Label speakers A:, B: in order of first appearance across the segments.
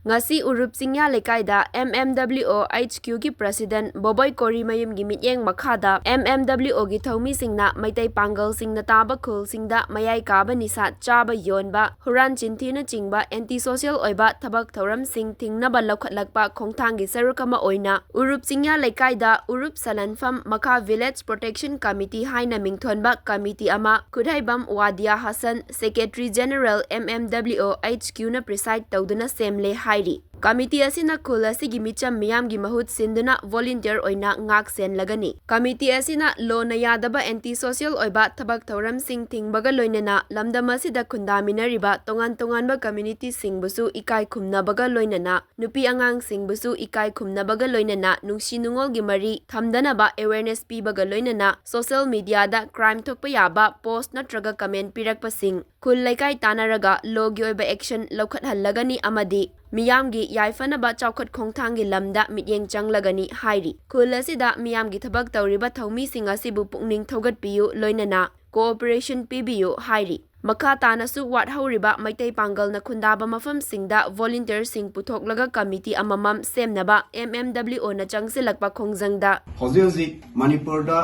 A: ngasi urup singya lekaida MMWO HQ gi president Boboy Kori mayum gi mityeng makhada MMWO gi thomi singna maitai pangal singna taba khul singda Mayai Kaba Nisha Chaba Yonba Huran Chinthina Chingba anti social Oiba Thabak Thouram sing THINGNABA lokhatlakpa khongthang gi sarukama oina urup singya lekaida urup salanfam makha village protection committee haina mingthonba committee ama Khudhaibam Wadia Hassan Secretary General MMWO HQ na preside tawduna semle hairi committee asina khul asigi micham miyam gi mahut sinduna volunteer oina ngak sen lagani committee asina lo na yadaba anti social oiba thabak thauram sing thingbaga loinana lamdama sida khundaminariba tongan tonganba community singbusu ikai khumnabaga loinana nupi angang singbusu ikai khumnabaga loinana nungsi nungol gi mari thamdanaba awareness pibaga loinana social media da crime thokpa yaba post natraga comment pirakpa sing khul laikai tanaraga logi oiba action lokhat hallagani amadi miyamgi yaifanaba chawkhat khongthanggi lamda mityeng changlagani hairi khul asida miyamgi thabak tawriba thomi sing asibu pukning thogat piyu loinana cooperation pibiyu hairi makha tanasu wat hauriba maitai pangal na khundaba mafam singda volunteer sing puthoklaga committee amamam semnaba MMWO na changsilakpa khongjangda
B: hoji manipur da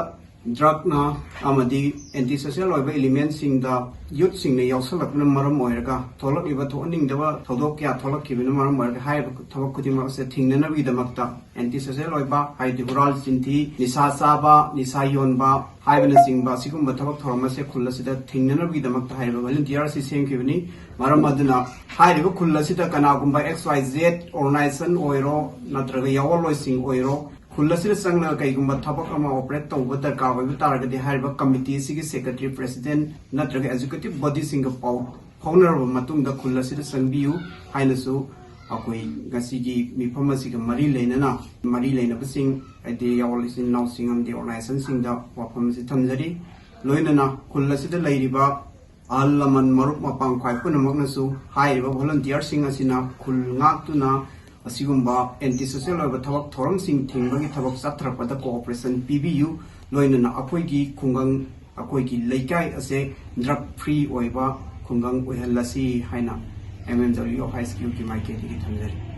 B: drug na amadi anti social oiba element sing da youth sing ne yausalakna maram oiraga tholak iba thoning daba thodok kya tholak kibina maram oiraga hai thobak kudima se thingnana bi damakta anti social oiba hai di Huran Chinthi Nisha Chaba Nisha Yonba haibana singba sigumba thabak thorama se khulasida thingnana bi damakta hai volunteer si semkibini maram aduna hai ri khulasida kana gumba XYZ organization oiro natraga yawaloi sing oiro Kulasir sangna kaigumba thabak ama operate tawba darkar oiba taragadi hariba committee sigi secretary president natraga executive body singa faunarba matungda kulasir sangbiyu hainasu akoi gasigi mifam asiga mari leinaba sing ade yawalisin now singam the organization singda wafam si thamjari loinana kulasida lairiba allaman marup mapang khwai punamaknasu hairiba volunteer sing asina khul ngaktuna asigumba anti social oiba thabak thoram sing thingbagi thabak sathrakpada cooperation PBU loinana akoigi khungang akoigi leikai ase drug free oiba khungang oihalasi haina MMWO high school ki maike digi thamjari